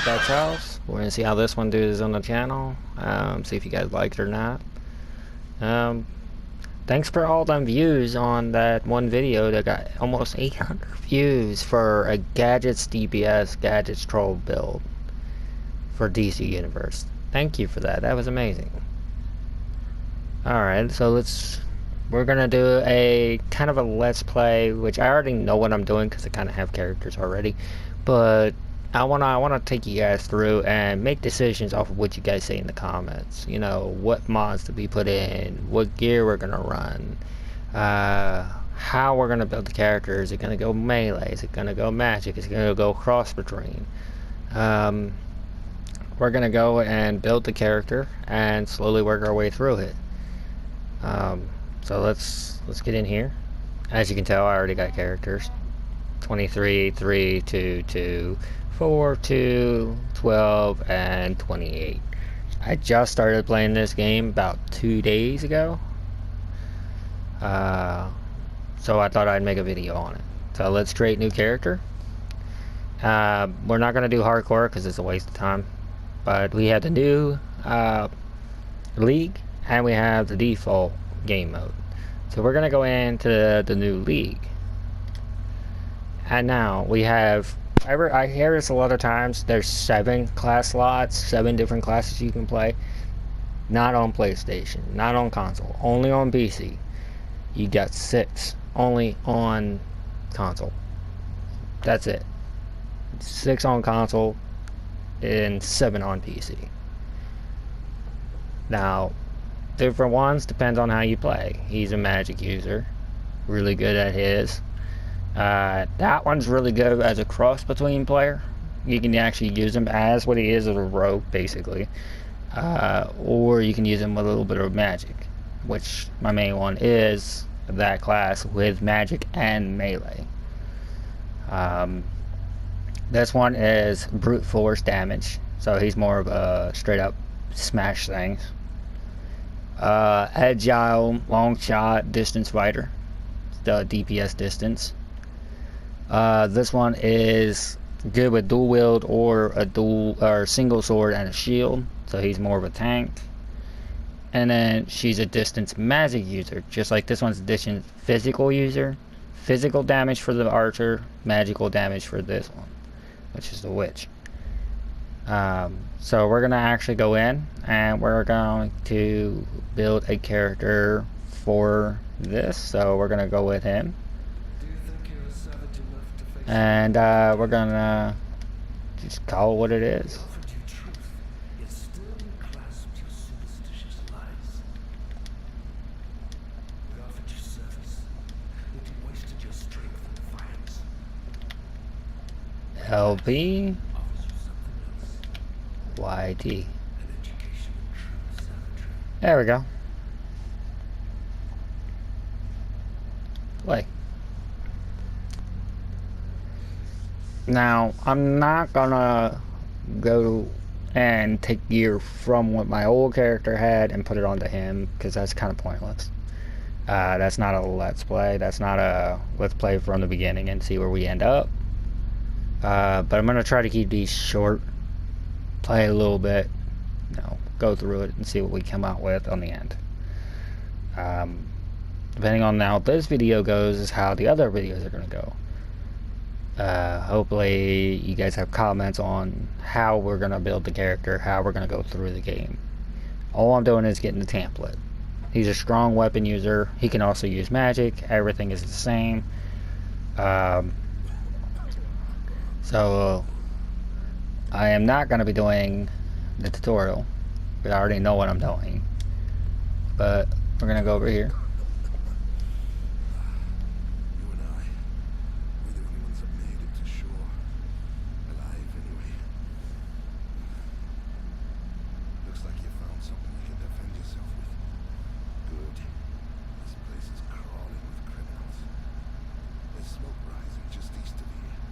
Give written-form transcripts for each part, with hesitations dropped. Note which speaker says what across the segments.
Speaker 1: that's house. We're gonna see how this one does on the channel. See if you guys like it or not. Thanks for all them views on that one video that got almost 800 views for a Gadgets DPS Gadgets Troll build for DC Universe. Thank you for that. That was amazing. Alright, so we're gonna do a kind of a let's play, which I already know what I'm doing because I kind of have characters already, but I wanna take you guys through and make decisions off of what you guys say in the comments. You know, what mods to be put in, what gear we're gonna run, how we're gonna build the character. Is it gonna go melee? Is it gonna go magic? Is it gonna go cross between? We're gonna go and build the character and slowly work our way through it. So let's get in here. As you can tell, I already got characters. 23, 3, 2, 2, 4, 2, 12, and 28. I just started playing this game about 2 days ago. So I thought I'd make a video on it. So let's create new character. We're not going to do hardcore because it's a waste of time. But we have the new league and we have the default game mode. So we're going to go into the new league. And now we have, I hear this a lot of times, there's 7 class slots, 7 different classes you can play. Not on PlayStation, not on console, only on PC. You got 6 only on console. That's it. 6 on console and 7 on PC. Now, different ones depends on how you play. He's a magic user, really good at his. That one's really good as a cross between player. You can actually use him as what he is, as a rogue basically, or you can use him with a little bit of magic, which my main one is that class with magic and melee. This one is brute force damage, so he's more of a straight up smash things. Agile, long shot, distance fighter, the DPS distance. This one is good with dual wield or a single sword and a shield, so he's more of a tank. And then she's a distance magic user, just like this one's a distance physical user. Physical damage for the archer, magical damage for this one, which is the witch. So we're gonna actually go in and we're going to build a character for this. So we're gonna go with him. And we're gonna just call it what it is. LP YT. There we go. Play. Now, I'm not gonna go and take gear from what my old character had and put it onto him, because that's kind of pointless. That's not a let's play. That's not a let's play from the beginning and see where we end up. But I'm gonna try to keep these short, play a little bit, you know, go through it and see what we come out with on the end. Depending on how this video goes is how the other videos are gonna go. Hopefully you guys have comments on how we're gonna build the character, how we're gonna go through the game. All I'm doing is getting the template. He's a strong weapon user. He can also use magic. Everything is the same. So I am not going to be doing the tutorial, because I already know what I'm doing. But we're going to go over here.
Speaker 2: You and I, we're the only ones that made it to shore. Alive, anyway. Looks like you found something you can defend yourself with. Good. This place is crawling with criminals. There's smoke rising just east of here.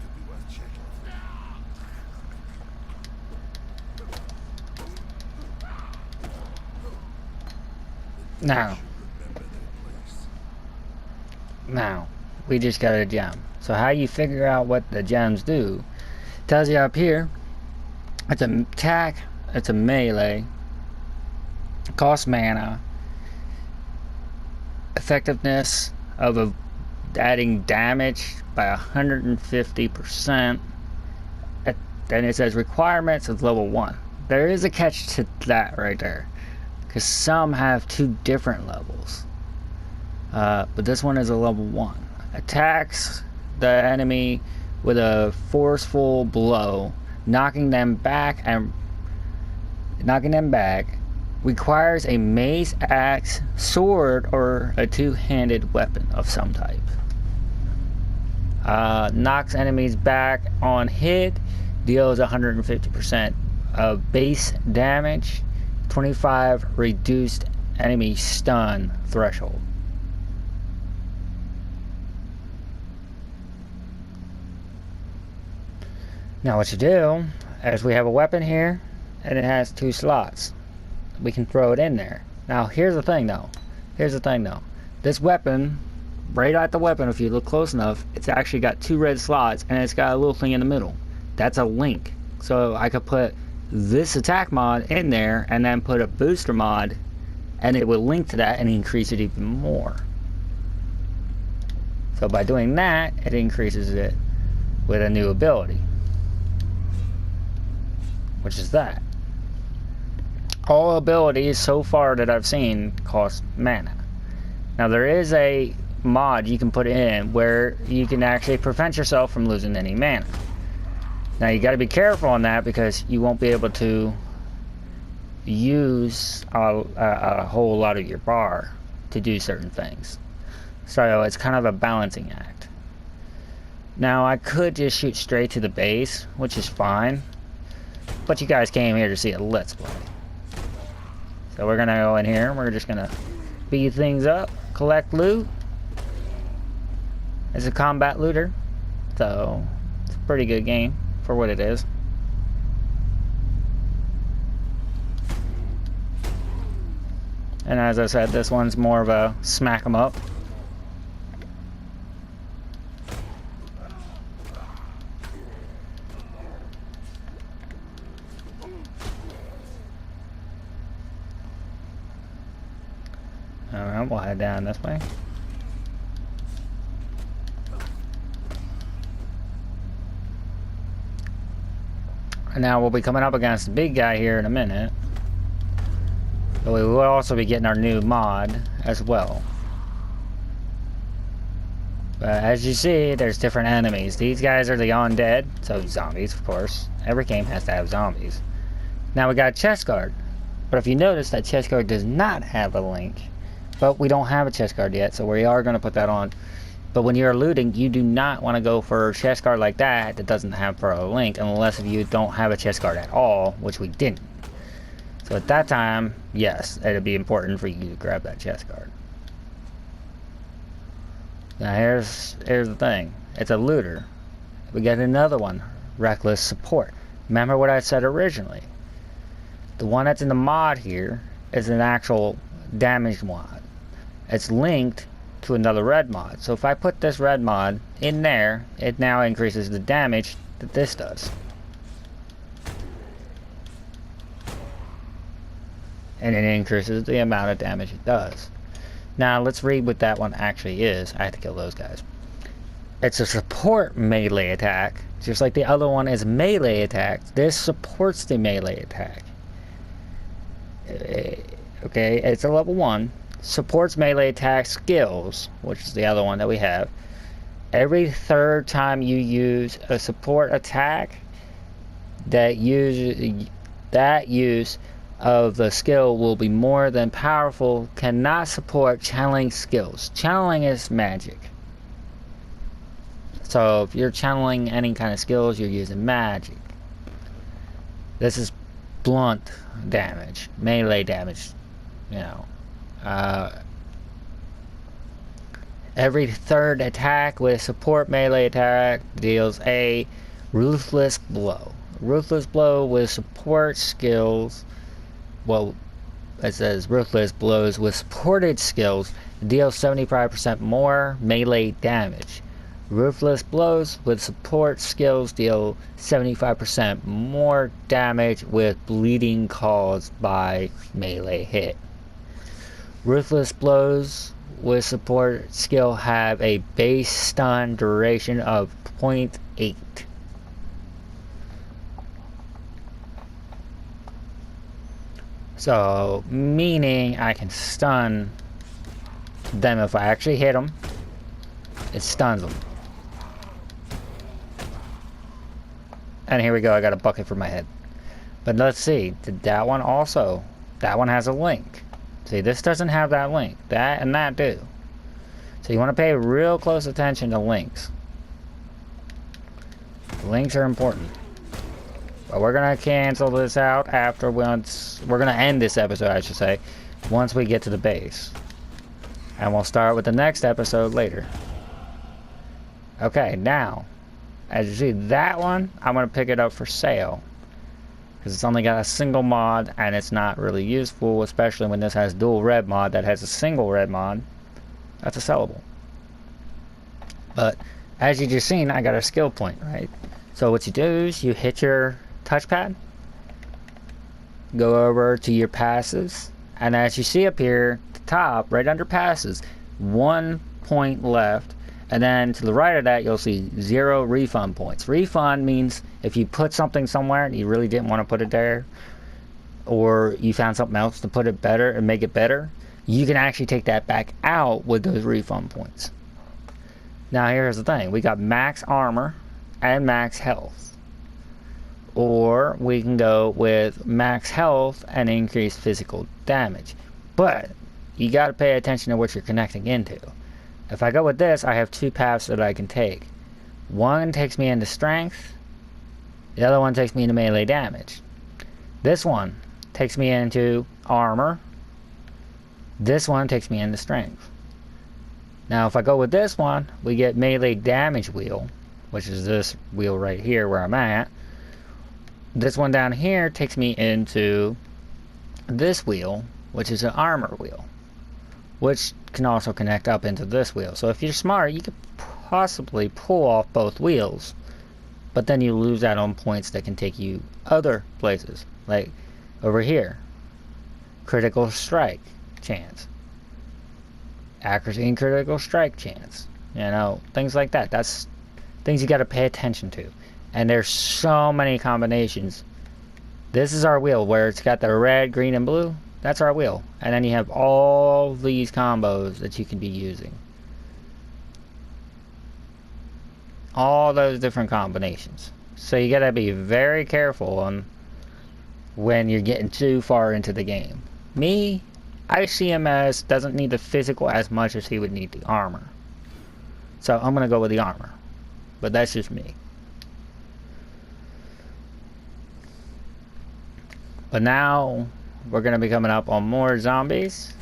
Speaker 2: Could be worth checking.
Speaker 1: Now, we just got a gem. So how you figure out what the gems do, tells you up here. It's an attack, it's a melee, cost mana, effectiveness of adding damage by 150%. Then it says requirements of level 1. There is a catch to that right there, because some have 2 different levels. But this one is a level 1. Attacks the enemy with a forceful blow, knocking them back. Requires a mace, axe, sword, or a 2-handed weapon of some type. Knocks enemies back on hit. Deals 150% of base damage. 25 reduced enemy stun threshold. Now what you do is we have a weapon here, and it has 2 slots. We can throw it in there. Now here's the thing though. This weapon, right at the weapon, if you look close enough, it's actually got 2 red slots, and it's got a little thing in the middle. That's a link. So I could put this attack mod in there and then put a booster mod, and it will link to that and increase it even more. So by doing that, it increases it with a new ability, which is that. All abilities so far that I've seen cost mana. Now there is a mod you can put in where you can actually prevent yourself from losing any mana. Now you got to be careful on that, because you won't be able to use a whole lot of your bar to do certain things. So it's kind of a balancing act. Now I could just shoot straight to the base, which is fine, but you guys came here to see a let's play. So we're gonna go in here, we're just gonna speed things up, collect loot. It's a combat looter, so it's a pretty good game for what it is. And as I said, this one's more of a smack 'em up. Alright, we'll head down this way. And now we'll be coming up against the big guy here in a minute. But we will also be getting our new mod as well. But as you see, there's different enemies. These guys are the undead, so zombies, of course. Every game has to have zombies. Now we got a chest guard. But if you notice, that chest guard does not have a link. But we don't have a chest guard yet, so we are going to put that on. But when you're looting, you do not want to go for a chest guard like that that doesn't have for a link, unless if you don't have a chest guard at all, which we didn't. So at that time, yes, it'd be important for you to grab that chest guard. Now here's the thing. It's a looter. We got another one, reckless support. Remember what I said originally. The one that's in the mod here is an actual damage mod. It's linked to another red mod. So if I put this red mod in there, it now increases the damage that this does. And it increases the amount of damage it does. Now let's read what that one actually is. I had to kill those guys. It's a support melee attack. Just like the other one is melee attack, this supports the melee attack. Okay, it's a level 1. Supports melee attack skills, which is the other one that we have. Every third time you use a support attack, that use of the skill will be more than powerful. Cannot support channeling skills. Channeling is magic. So if you're channeling any kind of skills, you're using magic. This is blunt damage, melee damage, you know. Every third attack with support melee attack deals a ruthless blow. Ruthless blow with support skills. Well, it says ruthless blows with supported skills deals 75% more melee damage. Ruthless blows with support skills deal 75% more damage with bleeding caused by melee hit. Ruthless blows with support skill have a base stun duration of 0.8. So, meaning I can stun them if I actually hit them. It stuns them. And here we go, I got a bucket for my head. But let's see, did that one also? That one has a link. See, this doesn't have that link. That and that do. So you want to pay real close attention to links. Links are important. But we're going to cancel this out after once... We're going to end this episode, I should say, once we get to the base. And we'll start with the next episode later. Okay, now, as you see, that one, I'm going to pick it up for sale. Because it's only got a single mod, and it's not really useful, especially when this has dual red mod that has a single red mod. That's a sellable. But, as you just seen, I got a skill point, right? So what you do is you hit your touchpad, go over to your passes, and as you see up here at the top, right under passes, 1 point left, and then to the right of that you'll see 0 refund points. Refund means if you put something somewhere and you really didn't want to put it there, or you found something else to put it better and make it better, you can actually take that back out with those refund points. Now here's the thing, we got max armor and max health, or we can go with max health and increased physical damage, but you got to pay attention to what you're connecting into. If I go with this, I have 2 paths that I can take. One takes me into strength, the other one takes me into melee damage. This one takes me into armor, this one takes me into strength. Now if I go with this one, we get melee damage wheel, which is this wheel right here where I'm at. This one down here takes me into this wheel, which is an armor wheel, which can also connect up into this wheel. So if you're smart, you could possibly pull off both wheels, but then you lose out on points that can take you other places, like over here, critical strike chance, accuracy and critical strike chance, you know, things like that. That's things you got to pay attention to, and there's so many combinations. This is our wheel where it's got the red, green, and blue. That's our wheel, and then you have all these combos that you can be using, all those different combinations. So you gotta be very careful on when you're getting too far into the game. Me, I see him as doesn't need the physical as much as he would need the armor, so I'm gonna go with the armor, but that's just me. But now we're going to be coming up on more zombies.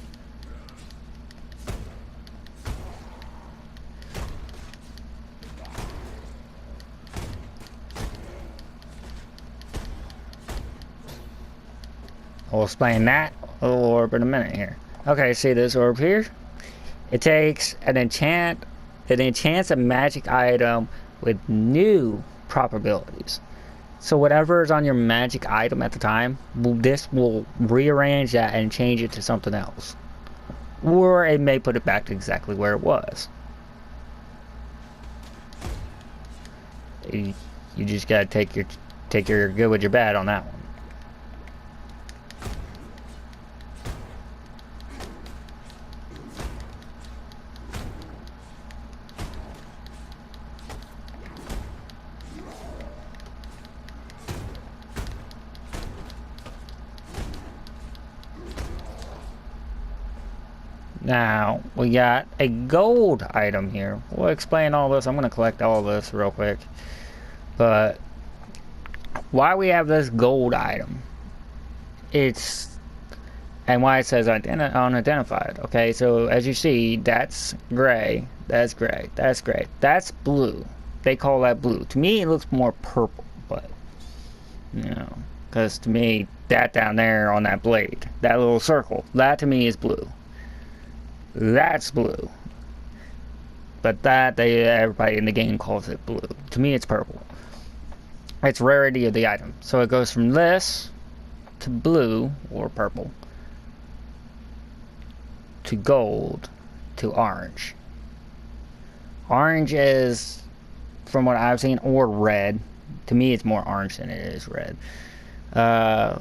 Speaker 1: We'll explain that little orb in a minute here. Okay, see this orb here? It takes an enchant. It enchants a magic item with new probabilities. So whatever is on your magic item at the time, this will rearrange that and change it to something else. Or it may put it back to exactly where it was. You just gotta take your good with your bad on that one. Now, we got a gold item here. We'll explain all this. I'm going to collect all this real quick. But, why we have this gold item? And why it says unidentified. Okay, so as you see, that's gray, that's gray, that's gray, that's blue. They call that blue. To me, it looks more purple, but, you know, because to me, that down there on that blade, that little circle, that to me is blue. That's blue. But that, everybody in the game calls it blue. To me, it's purple. It's rarity of the item. So it goes from this to blue or purple to gold to orange. Orange is, from what I've seen, or red. To me, it's more orange than it is red.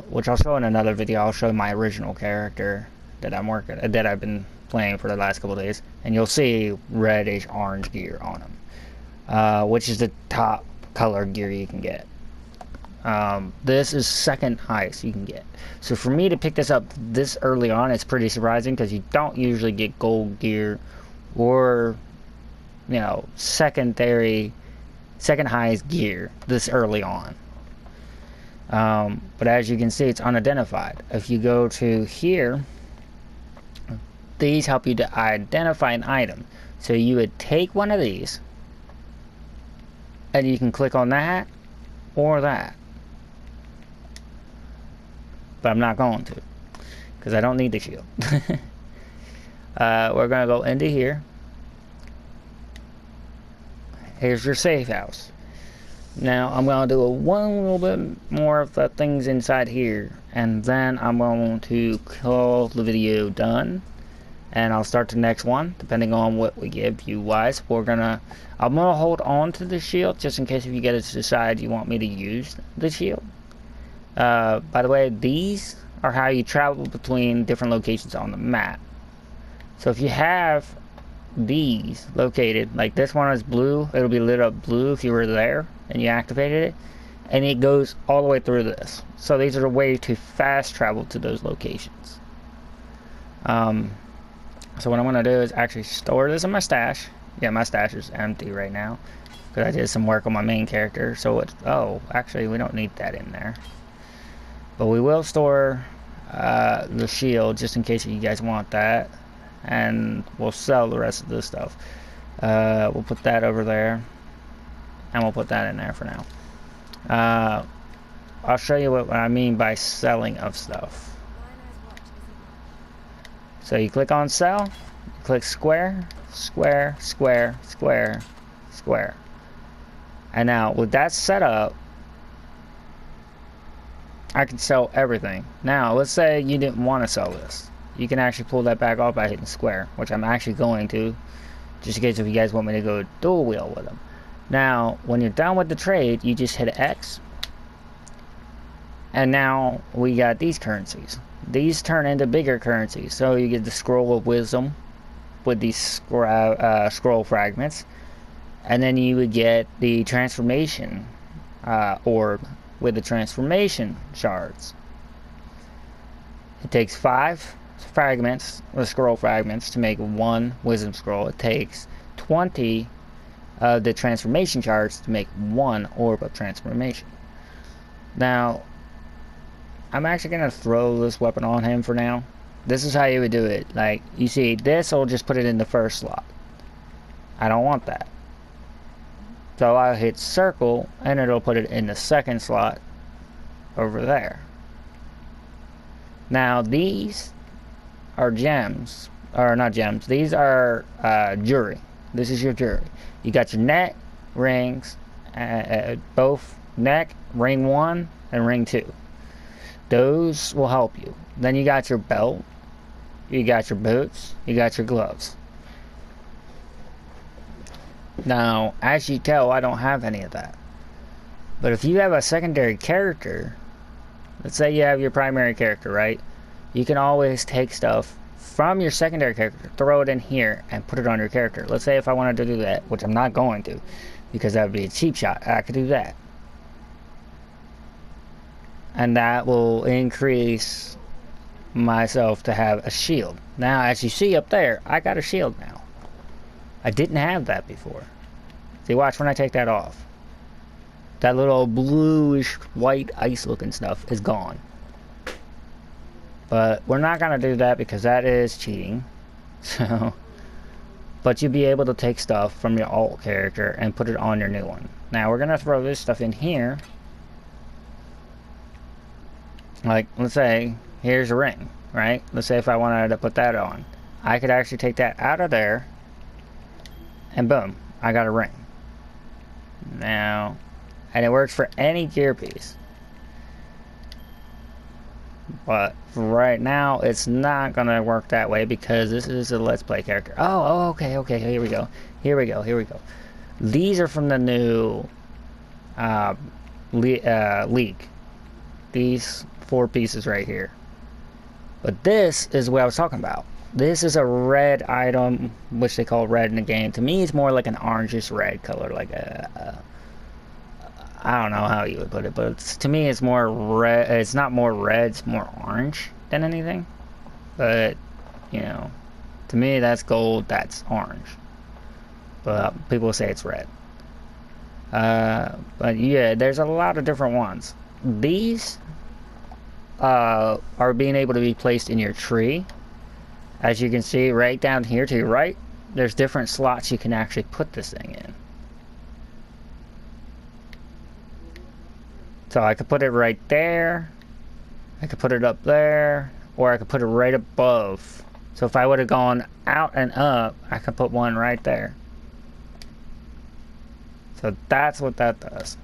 Speaker 1: Which I'll show in another video. I'll show my original character that I've been playing for the last couple of days, and you'll see reddish orange gear on him, which is the top color gear you can get. This is second highest you can get. So for me to pick this up this early on, it's pretty surprising, because you don't usually get gold gear or, you know, second highest gear this early on. But as you can see, it's unidentified. If you go to here, these help you to identify an item. So you would take one of these, and you can click on that or that. But I'm not going to, because I don't need the shield. We're going to go into here. Here's your safe house. Now I'm going to do one little bit more of the things inside here, and then I'm going to call the video done, and I'll start the next one depending on what we get view wise. I'm gonna hold on to the shield just in case if you guys decide you want me to use the shield. By the way, these are how you travel between different locations on the map. So if you have these located, like this one is blue, it'll be lit up blue if you were there and you activated it, and it goes all the way through this. So these are a way to fast travel to those locations. So what I'm going to do is actually store this in my stash. Yeah, my stash is empty right now because I did some work on my main character. So it's, oh, actually we don't need that in there, but we will store the shield just in case you guys want that, and we'll sell the rest of this stuff. We'll put that over there, and we'll put that in there for now. I'll show you what I mean by selling of stuff. So you click on sell, you click square, square, square, square, square. And now with that set up, I can sell everything. Now let's say you didn't want to sell this. You can actually pull that back off by hitting square, which I'm actually going to, just in case if you guys want me to go dual wheel with them. Now when you're done with the trade, you just hit X, and now we got these currencies. These turn into bigger currencies. So you get the scroll of wisdom with these scroll fragments, and then you would get the transformation orb with the transformation shards. It takes 5 fragments, the scroll fragments, to make 1 wisdom scroll. It takes 20 of the transformation shards to make 1 orb of transformation. Now I'm actually going to throw this weapon on him for now. This is how you would do it. Like, you see, this will just put it in the first slot. I don't want that. So I'll hit circle, and it'll put it in the second slot over there. Now, these are gems. Or not gems. These are jewelry. This is your jewelry. You got your neck, rings, both neck, ring 1, and ring 2. Those will help you. Then you got your belt, you got your boots, you got your gloves. Now, as you tell, I don't have any of that. But if you have a secondary character, let's say you have your primary character, right? You can always take stuff from your secondary character, throw it in here, and put it on your character. Let's say if I wanted to do that, which I'm not going to, because that would be a cheap shot, I could do that. And that will increase myself to have a shield. Now, as you see up there, I got a shield now. I didn't have that before. See, watch when I take that off. That little bluish white ice looking stuff is gone. But we're not going to do that because that is cheating. So, but you'll be able to take stuff from your alt character and put it on your new one. Now, we're going to throw this stuff in here. Like, let's say, here's a ring, right? Let's say if I wanted to put that on. I could actually take that out of there and boom, I got a ring. Now, and it works for any gear piece. But right now, it's not gonna work that way because this is a Let's Play character. Oh, okay, here we go. These are from the new league. These 4 pieces right here. But this is what I was talking about. This is a red item, which they call red in the game. To me, it's more like an orangish red color, like I don't know how you would put it, but to me, it's more red. It's not more red; it's more orange than anything. But you know, to me, that's gold. That's orange. But people say it's red. But yeah, there's a lot of different ones. These are being able to be placed in your tree. As you can see, right down here to your right, there's different slots you can actually put this thing in. So I could put it right there, I could put it up there, or I could put it right above. So if I would have gone out and up, I could put one right there. So that's what that does.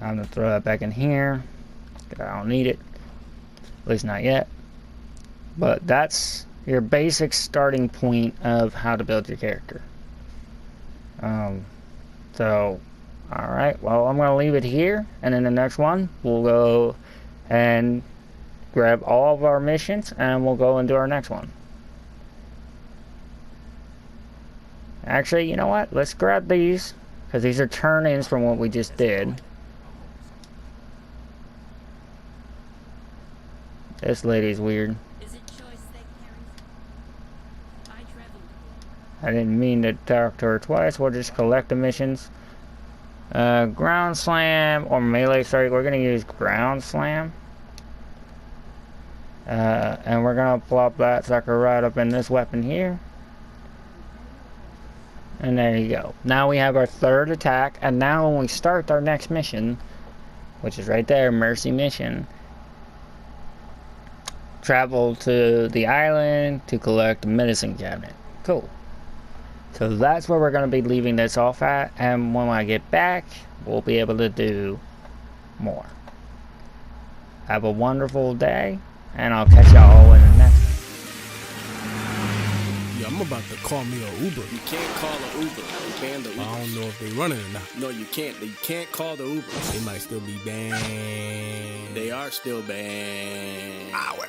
Speaker 1: I'm going to throw that back in here, because I don't need it. At least not yet. But that's your basic starting point of how to build your character. Alright, well, I'm going to leave it here, and in the next one, we'll go and grab all of our missions, and we'll go and do our next one. Actually, you know what? Let's grab these, because these are turn-ins from what we just did. This lady's weird. I didn't mean to talk to her twice. We'll just collect the missions. Ground slam or melee strike. We're gonna use ground slam. And we're gonna plop that sucker right up in this weapon here. And there you go. Now we have our 3rd attack. And now when we start our next mission, which is right there, Mercy Mission, travel to the island to collect the medicine cabinet. Cool. So that's where we're going to be leaving this off at, and when I get back, we'll be able to do more. Have a wonderful day, and I'll catch y'all in the next one.
Speaker 3: Yeah, I'm about to call me an Uber.
Speaker 4: You can't call an Uber. You ban the Uber.
Speaker 3: I don't know if they running or not.
Speaker 4: No, you can't. You can't call the Uber.
Speaker 3: They might still be banned.
Speaker 4: They are still banned.
Speaker 3: Ah, well.